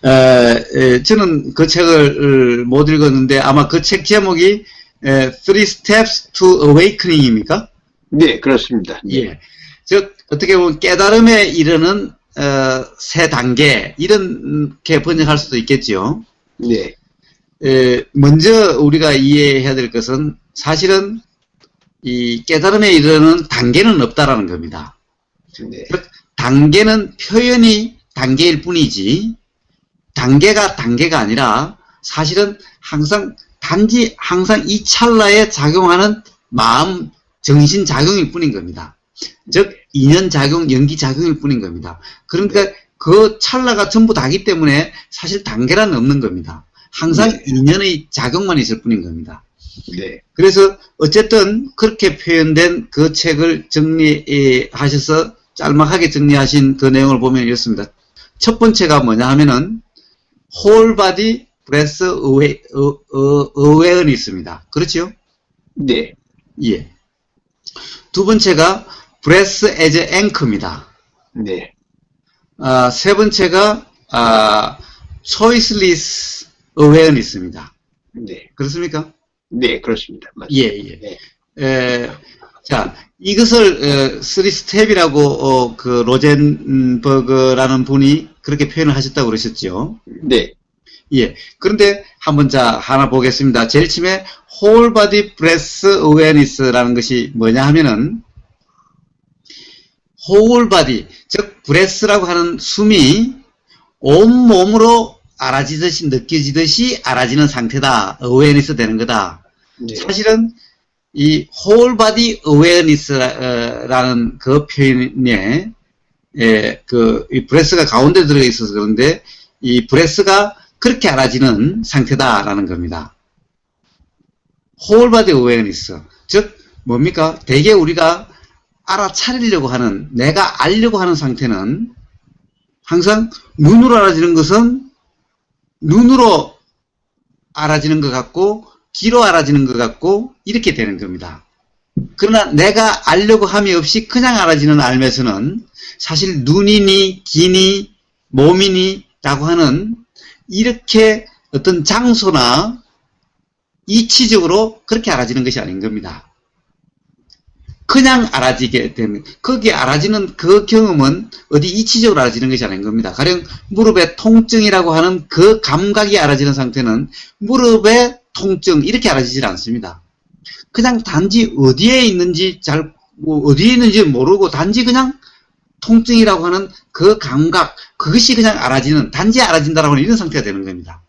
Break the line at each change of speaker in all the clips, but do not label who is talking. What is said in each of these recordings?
저는 그 책을 못 읽었는데 아마 그 책 제목이 Three Steps to Awakening입니까?
네, 그렇습니다.
예. 즉 어떻게 보면 깨달음에 이르는 세 단계 이렇게 번역할 수도 있겠죠.
네.
먼저 우리가 이해해야 될 것은 사실은 이 깨달음에 이르는 단계는 없다라는 겁니다.
네.
즉 단계는 표현이 단계일 뿐이지 단계가 아니라 사실은 항상 단지 항상 이 찰나에 작용하는 마음 정신 작용일 뿐인 겁니다. 즉 인연 작용, 연기 작용일 뿐인 겁니다. 그러니까 그 찰나가 전부 다기 때문에 사실 단계란 없는 겁니다. 항상
네.
인연의 작용만 있을 뿐인 겁니다.
네.
그래서 어쨌든 그렇게 표현된 그 책을 정리하셔서 짤막하게 정리하신 그 내용을 보면 이렇습니다. 첫 번째가 뭐냐 하면은 Whole Body Breath Awareness입니다. 그렇죠?
네.
예. 두 번째가 Breath as Anchor입니다.
네.
세 번째가 Choiceless Awareness입니다.
네.
그렇습니까?
네, 그렇습니다. 맞습니다.
예, 예.
네.
자, 이것을 3스텝이라고 그 로젠버그라는 분이 그렇게 표현을 하셨다고 그러셨죠.
네.
예. 그런데 한번 하나 보겠습니다. 제일 처음에 Whole Body Breath Awareness라는 것이 뭐냐 하면은 Whole Body, 즉 breath라고 하는 숨이 온 몸으로 알아지듯이 느껴지듯이 알아지는 상태다. awareness 되는 거다.
네.
사실은 이 whole body awareness라는 그 표현에 이 breath가 가운데 들어 있어서 그런데 이 breath가 그렇게 알아지는 상태다라는 겁니다. whole body awareness, 즉 뭡니까? 대개 우리가 알아차리려고 하는, 내가 알려고 하는 상태는 항상 눈으로 알아지는 것은 눈으로 알아지는 것 같고 귀로 알아지는 것 같고 이렇게 되는 겁니다. 그러나 내가 알려고 함이 없이 그냥 알아지는 알면서는 사실 눈이니 귀니 몸이니 라고 하는 이렇게 어떤 장소나 이치적으로 그렇게 알아지는 것이 아닌 겁니다. 그냥 알아지게 되는, 거기에 알아지는 그 경험은 어디 이치적으로 알아지는 것이 아닌 겁니다. 가령 무릎의 통증이라고 하는 그 감각이 알아지는 상태는 무릎의 통증 이렇게 알아지질 않습니다. 그냥 단지 어디에 있는지 어디에 있는지 모르고 단지 그냥 통증이라고 하는 그 감각, 그것이 그냥 알아지는, 단지 알아진다라고 하는 이런 상태가 되는 겁니다.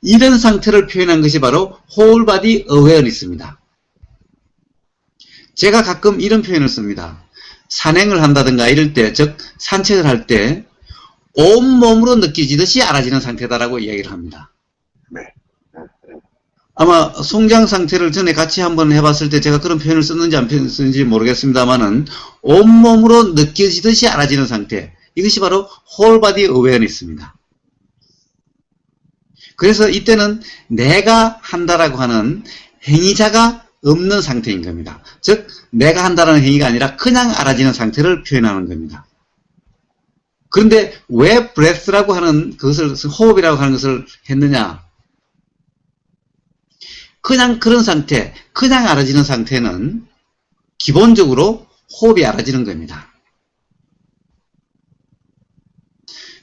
이런 상태를 표현한 것이 바로 Whole Body Awareness입니다. 제가 가끔 이런 표현을 씁니다. 산행을 한다든가 이럴 때, 즉 산책을 할 때 온몸으로 느껴지듯이 알아지는 상태다라고 이야기를 합니다.
네.
아마 송장 상태를 전에 같이 한번 해봤을 때 제가 그런 표현을 썼는지 안 썼는지 모르겠습니다만은 온몸으로 느껴지듯이 알아지는 상태, 이것이 바로 Whole Body Awareness입니다. 그래서 이때는 내가 한다라고 하는 행위자가 없는 상태인 겁니다. 즉 내가 한다는 행위가 아니라 그냥 알아지는 상태를 표현하는 겁니다. 그런데 왜 breath라고 하는 그것을, 호흡이라고 하는 것을 했느냐? 그냥 그런 상태, 그냥 알아지는 상태는 기본적으로 호흡이 알아지는 겁니다.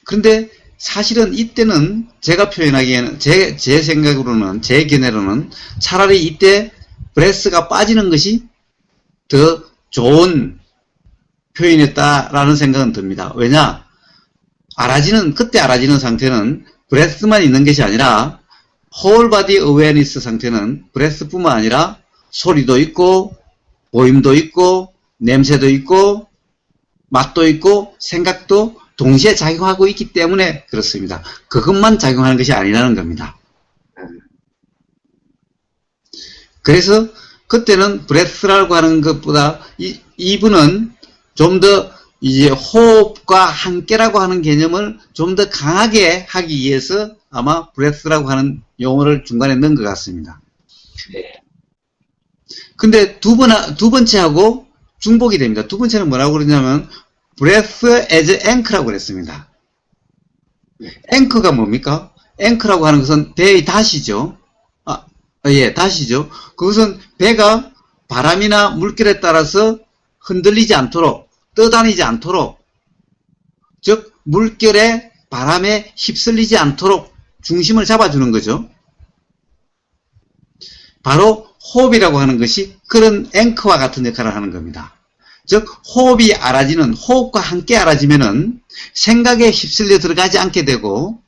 그런데 사실은 이때는 제가 표현하기에는 제 생각으로는, 제 견해로는 차라리 이때 브레스가 빠지는 것이 더 좋은 표현이었다라는 생각은 듭니다. 왜냐? 그때 알아지는 상태는 브레스만 있는 것이 아니라 whole body awareness 상태는 브레스뿐만 아니라 소리도 있고 보임도 있고 냄새도 있고 맛도 있고 생각도 동시에 작용하고 있기 때문에 그렇습니다. 그것만 작용하는 것이 아니라는 겁니다. 그래서 그때는 브레스라고 하는 것보다 이분은 좀 더 이제 호흡과 함께라고 하는 개념을 좀 더 강하게 하기 위해서 아마 브레스라고 하는 용어를 중간에 넣은 것 같습니다.
네.
근데 두 번째하고 중복이 됩니다. 두 번째는 뭐라고 그러냐면 breath as anchor라고 그랬습니다. 앵커가 뭡니까? 앵커라고 하는 것은 배의 닷이죠. 예, 닷이죠. 그것은 배가 바람이나 물결에 따라서 흔들리지 않도록, 떠다니지 않도록, 즉 물결에 바람에 휩쓸리지 않도록 중심을 잡아주는 거죠. 바로 호흡이라고 하는 것이 그런 앵커와 같은 역할을 하는 겁니다. 즉 호흡이 알아지는, 호흡과 함께 알아지면은 생각에 휩쓸려 들어가지 않게 되고,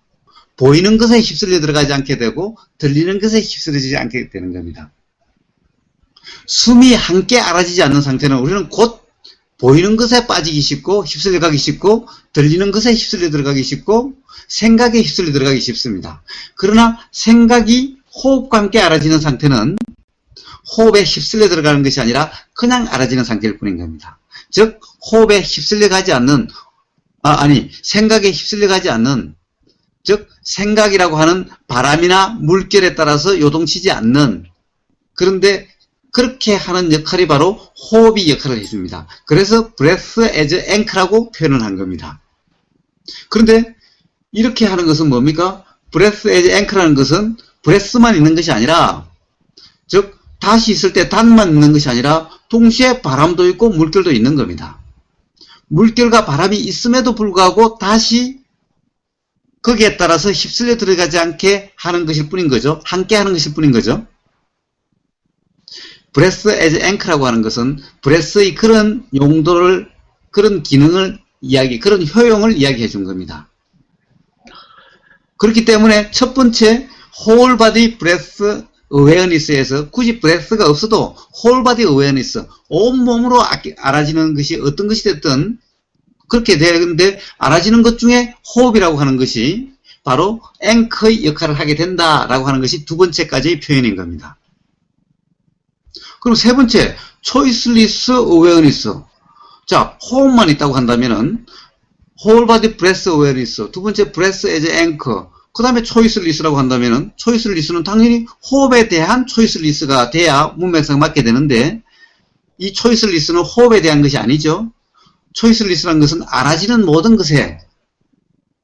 보이는 것에 휩쓸려 들어가지 않게 되고, 들리는 것에 휩쓸리지 않게 되는 겁니다. 숨이 함께 알아지지 않는 상태는 우리는 곧 보이는 것에 빠지기 쉽고, 휩쓸려 가기 쉽고, 들리는 것에 휩쓸려 들어가기 쉽고, 생각에 휩쓸려 들어가기 쉽습니다. 그러나 생각이 호흡과 함께 알아지는 상태는 호흡에 휩쓸려 들어가는 것이 아니라 그냥 알아지는 상태일 뿐인 겁니다. 즉 호흡에 휩쓸려 가지 않는, 생각에 휩쓸려 가지 않는, 즉 생각이라고 하는 바람이나 물결에 따라서 요동치지 않는, 그런데 그렇게 하는 역할이 바로 호흡이 역할을 해줍니다. 그래서 breath as anchor라고 표현을 한 겁니다. 그런데 이렇게 하는 것은 뭡니까? breath as anchor라는 것은 breath만 있는 것이 아니라, 즉 닷이 있을 때 닷만 있는 것이 아니라 동시에 바람도 있고 물결도 있는 겁니다. 물결과 바람이 있음에도 불구하고 닷이 거기에 따라서 휩쓸려 들어가지 않게 하는 것일 뿐인 거죠. 함께 하는 것일 뿐인 거죠. breath as anchor라고 하는 것은 breath의 그런 용도를, 그런 기능을 그런 효용을 이야기해 준 겁니다. 그렇기 때문에 첫 번째 whole body breath awareness에서 굳이 breath가 없어도 whole body awareness, 온몸으로 알아지는 것이 어떤 것이 됐든 그렇게 되는데, 알아지는 것 중에 호흡이라고 하는 것이 바로 앵커의 역할을 하게 된다라고 하는 것이 두 번째까지의 표현인 겁니다. 그럼 세 번째, choiceless awareness. 자, 호흡만 있다고 한다면은 whole body breath awareness, 두 번째 breath as anchor, 그 다음에 choiceless라고 한다면은 choiceless는 당연히 호흡에 대한 choiceless가 돼야 문맥상 맞게 되는데, 이 choiceless는 호흡에 대한 것이 아니죠. choiceless라는 것은 알아지는 모든 것에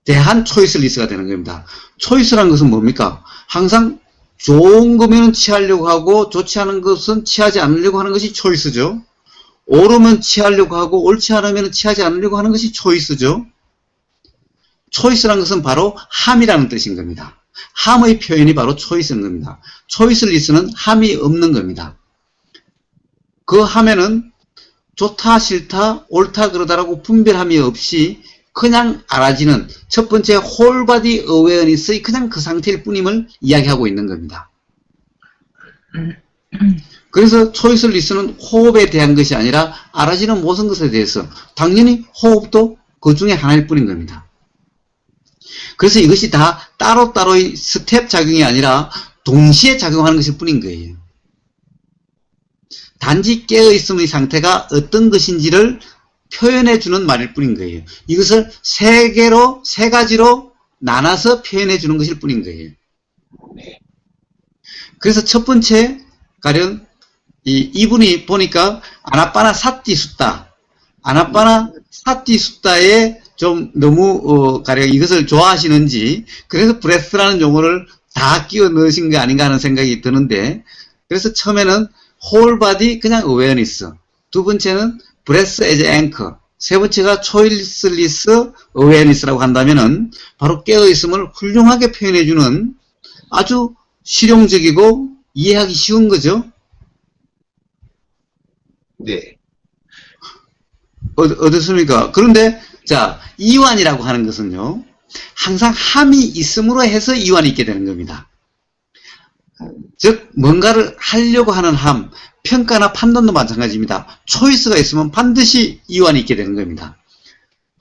대한 choiceless가 되는 겁니다. choice라는 것은 뭡니까? 항상 좋은 거면 취하려고 하고 좋지 않은 것은 취하지 않으려고 하는 것이 choice죠. 옳으면 취하려고 하고 옳지 않으면 취하지 않으려고 하는 것이 choice죠. choice라는 것은 바로 함이라는 뜻인 겁니다. 함의 표현이 바로 choice인 겁니다. choiceless는 함이 없는 겁니다. 그 함에는 좋다, 싫다, 옳다, 그러다라고 분별함이 없이 그냥 알아지는 첫 번째 whole body awareness의 그냥 그 상태일 뿐임을 이야기하고 있는 겁니다. 그래서 choiceless는 호흡에 대한 것이 아니라 알아지는 모든 것에 대해서, 당연히 호흡도 그 중에 하나일 뿐인 겁니다. 그래서 이것이 다 따로따로의 스텝 작용이 아니라 동시에 작용하는 것일 뿐인 거예요. 단지 깨어있음의 상태가 어떤 것인지를 표현해주는 말일 뿐인 거예요. 이것을 세 가지로 나눠서 표현해주는 것일 뿐인 거예요. 그래서 첫 번째, 가령, 이분이 보니까 아나빠나 사띠 숫다, 아나빠나 사띠 숫다에 좀 너무, 가령 이것을 좋아하시는지, 그래서 breath라는 용어를 다 끼워 넣으신 게 아닌가 하는 생각이 드는데, 그래서 처음에는 whole body 그냥 awareness, 두 번째는 breath as anchor, 세 번째가 choiceless awareness라고 한다면은 바로 깨어있음을 훌륭하게 표현해주는 아주 실용적이고 이해하기 쉬운 거죠.
네.
어떻습니까? 그런데 자, 이완이라고 하는 것은요, 항상 함이 있음으로 해서 이완이 있게 되는 겁니다. 즉 뭔가를 하려고 하는 함, 평가나 판단도 마찬가지입니다. 초이스가 있으면 반드시 이완이 있게 되는 겁니다.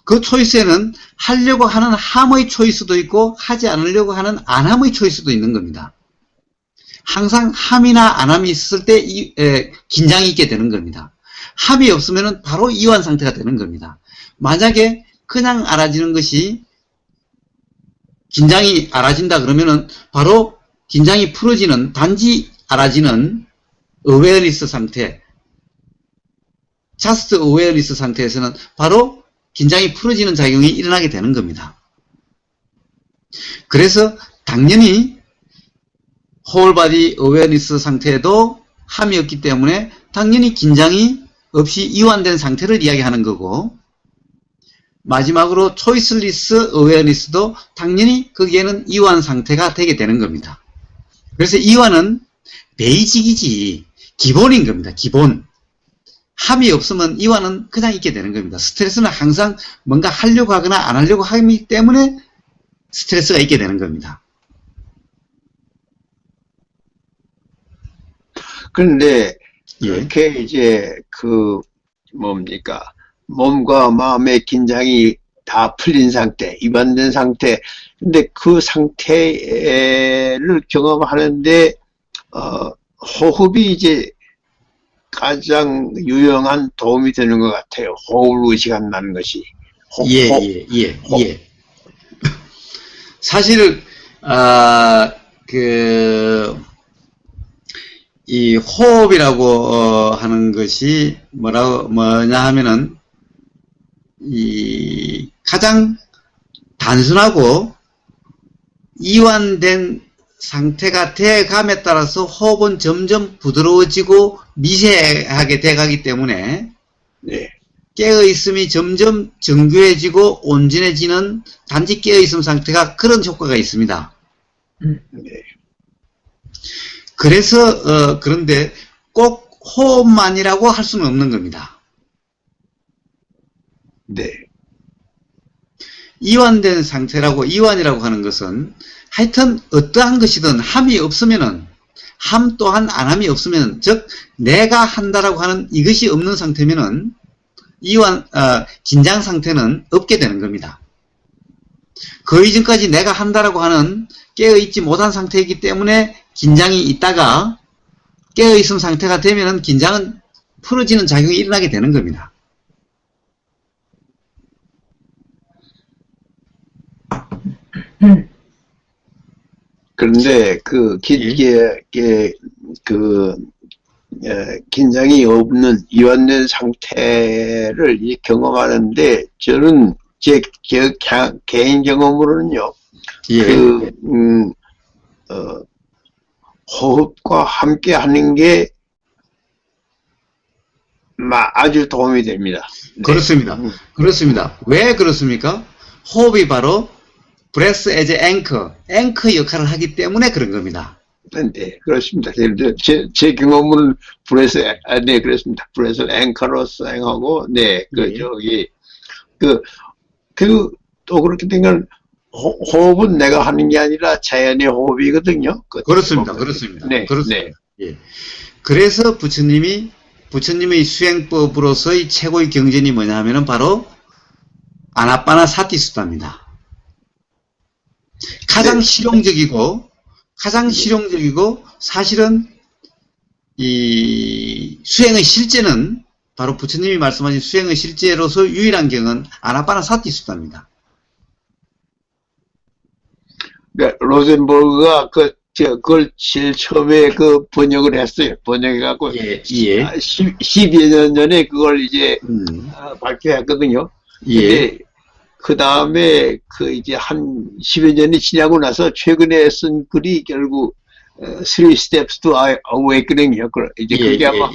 그 초이스에는 하려고 하는 함의 초이스도 있고 하지 않으려고 하는 안함의 초이스도 있는 겁니다. 항상 함이나 안함이 있을 때 긴장이 있게 되는 겁니다. 함이 없으면 바로 이완 상태가 되는 겁니다. 만약에 그냥 알아지는 것이 긴장이 알아진다 그러면은 바로 긴장이 풀어지는, 단지 알아지는 awareness 상태, just awareness 상태에서는 바로 긴장이 풀어지는 작용이 일어나게 되는 겁니다. 그래서 당연히 whole body awareness 상태에도 함이 없기 때문에 당연히 긴장이 없이 이완된 상태를 이야기하는 거고, 마지막으로 choiceless awareness도 당연히 거기에는 이완 상태가 되게 되는 겁니다. 그래서 이완은 베이직이지 기본인 겁니다. 기본. 함이 없으면 이완은 그냥 있게 되는 겁니다. 스트레스는 항상 뭔가 하려고 하거나 안 하려고 하기 때문에 스트레스가 있게 되는 겁니다.
그런데
예.
이렇게 이제 뭡니까, 몸과 마음의 긴장이 다 풀린 상태, 이완된 상태. 근데 그 상태를 경험하는데 호흡이 이제 가장 유용한 도움이 되는 것 같아요. 호흡을 의식한다는 것이.
예. 사실 이 호흡이라고 하는 것이 뭐냐 하면은 이 가장 단순하고 이완된 상태가 돼감에 따라서 호흡은 점점 부드러워지고 미세하게 돼가기 때문에
네.
깨어있음이 점점 정교해지고 온전해지는 단지 깨어있음 상태가 그런 효과가 있습니다.
네.
그래서 그런데 꼭 호흡만이라고 할 수는 없는 겁니다.
네.
이완된 상태라고, 이완이라고 하는 것은 하여튼 어떠한 것이든 함이 없으면은, 함 또한 안함이 없으면, 즉 내가 한다라고 하는 이것이 없는 상태면은 긴장 상태는 없게 되는 겁니다. 그 이전까지 내가 한다라고 하는 깨어있지 못한 상태이기 때문에 긴장이 있다가 깨어있음 상태가 되면은 긴장은 풀어지는 작용이 일어나게 되는 겁니다.
그런데 긴장이 없는 이완된 상태를 경험하는데, 저는 제 개인 경험으로는요,
예.
호흡과 함께 하는 게 아주 도움이 됩니다. 네.
그렇습니다. 그렇습니다. 왜 그렇습니까? 호흡이 바로 breath as anchor, 앵커 역할을 하기 때문에 그런 겁니다.
네, 그렇습니다. 제 경험은 네, 그렇습니다. 브레스를 앵커로 사용하고, 네, 또 그렇게 된 건, 호흡은 내가 하는 게 아니라 자연의 호흡이거든요.
그렇습니다. 그렇습니다.
네,
그렇습니다.
네.
예. 그래서 부처님의 수행법으로서의 최고의 경전이 뭐냐 하면은 바로 아나빠나 사티수다입니다. 가장
네.
실용적이고 사실은 이 수행의 실제는 바로 부처님이 말씀하신 수행의 실제로서 유일한 경은 아나빠나 사티수다입니다.
네, 로젠버그가 그걸 제일 처음에 번역을 했어요. 번역해갖고,
예.
12여 년 전에 그걸 이제, 발표했거든요.
예.
근데, 그 다음에, 이제 한 10여 년이 지나고 나서 최근에 쓴 글이 결국, Three Steps to Awakening이요. 이제 그게 아마,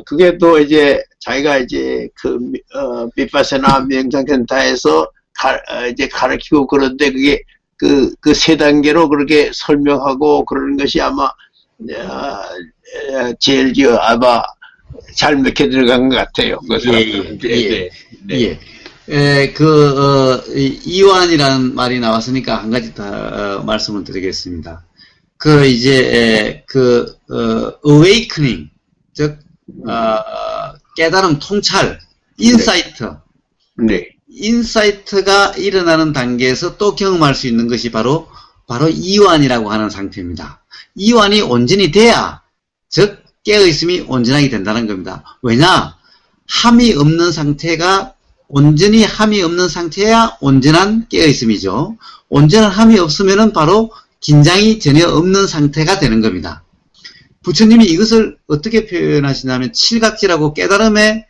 그게 또 이제, 자기가 이제 비파사나 명상센터에서 이제 가르치고 그런데 그게, 그 세 단계로 그렇게 설명하고 그러는 것이 아마, 제일 아마 잘 먹혀 들어간 것 같아요.
이완이라는 말이 나왔으니까 한 가지 더 말씀을 드리겠습니다. awakening, 즉, 깨달음, 통찰, 인사이트.
네.
인사이트가 일어나는 단계에서 또 경험할 수 있는 것이 바로 이완이라고 하는 상태입니다. 이완이 온전히 돼야, 즉 깨어있음이 온전하게 된다는 겁니다. 왜냐? 함이 없는 상태가 온전히 함이 없는 상태야 온전한 깨어있음이죠. 온전한 함이 없으면은 바로 긴장이 전혀 없는 상태가 되는 겁니다. 부처님이 이것을 어떻게 표현하시냐면 칠각지라고 깨달음의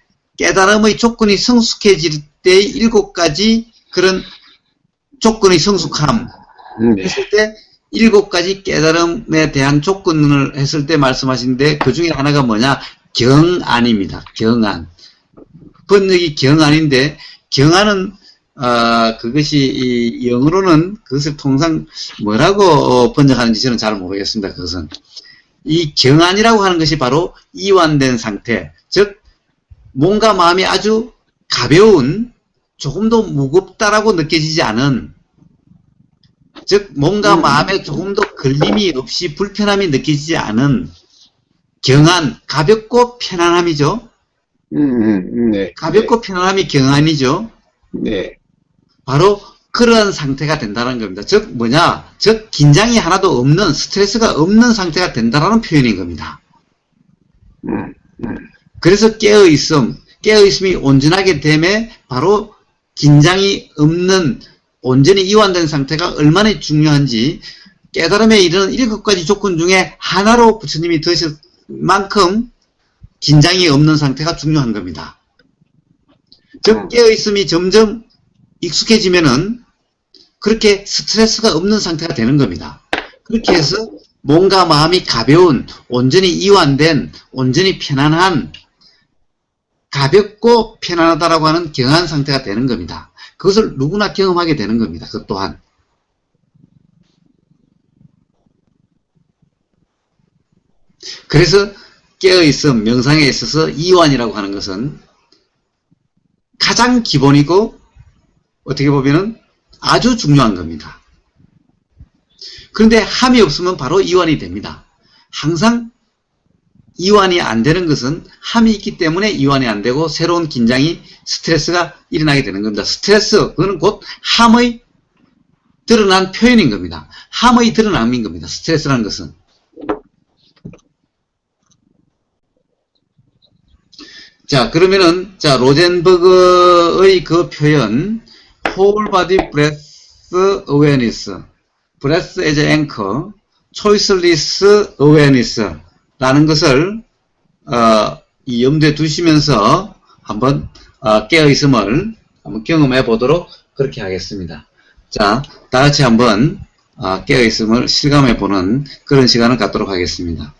조건이 성숙해질 때의 7가지 그런 조건의 성숙함,
네.
했을 때 7가지 깨달음에 대한 조건을 했을 때 말씀하신데 그 중에 하나가 뭐냐? 경안입니다. 경안. 번역이 경안인데 경안은 그것이 이 영어로는 그것을 통상 뭐라고 번역하는지 저는 잘 모르겠습니다. 그것은 이 경안이라고 하는 것이 바로 이완된 상태, 즉 몸과 마음이 아주 가벼운, 조금도 무겁다라고 느껴지지 않은, 즉 몸과 마음에 조금도 걸림이 없이 불편함이 느껴지지 않은 경안, 가볍고 편안함이죠.
네.
가볍고 편안함이 경안이죠.
네.
바로 그런 상태가 된다는 겁니다. 즉 뭐냐? 즉 긴장이 하나도 없는, 스트레스가 없는 상태가 된다라는 표현인 겁니다. 그래서 깨어있음이 온전하게 됨에 바로 긴장이 없는 온전히 이완된 상태가 얼마나 중요한지 깨달음에 이르는 7가지 조건 중에 하나로 부처님이 드실 만큼 긴장이 없는 상태가 중요한 겁니다. 즉 깨어있음이 점점 익숙해지면은 그렇게 스트레스가 없는 상태가 되는 겁니다. 그렇게 해서 몸과 마음이 가벼운, 온전히 이완된, 온전히 편안한, 가볍고 편안하다라고 하는 경한 상태가 되는 겁니다. 그것을 누구나 경험하게 되는 겁니다. 그것 또한. 그래서 깨어있음, 명상에 있어서 이완이라고 하는 것은 가장 기본이고 어떻게 보면은 아주 중요한 겁니다. 그런데 함이 없으면 바로 이완이 됩니다. 항상 이완이 안 되는 것은 함이 있기 때문에 이완이 안 되고 새로운 긴장이, 스트레스가 일어나게 되는 겁니다. 스트레스, 그거는 곧 함의 드러난 표현인 겁니다. 함의 드러남인 겁니다. 스트레스라는 것은. 자, 그러면은, 자, 로젠버그의 그 표현, whole body breath awareness, breath as anchor, choiceless awareness 라는 것을, 이 염두에 두시면서 한번, 깨어있음을 한번 경험해 보도록 그렇게 하겠습니다. 자, 다 같이 한번, 깨어있음을 실감해 보는 그런 시간을 갖도록 하겠습니다.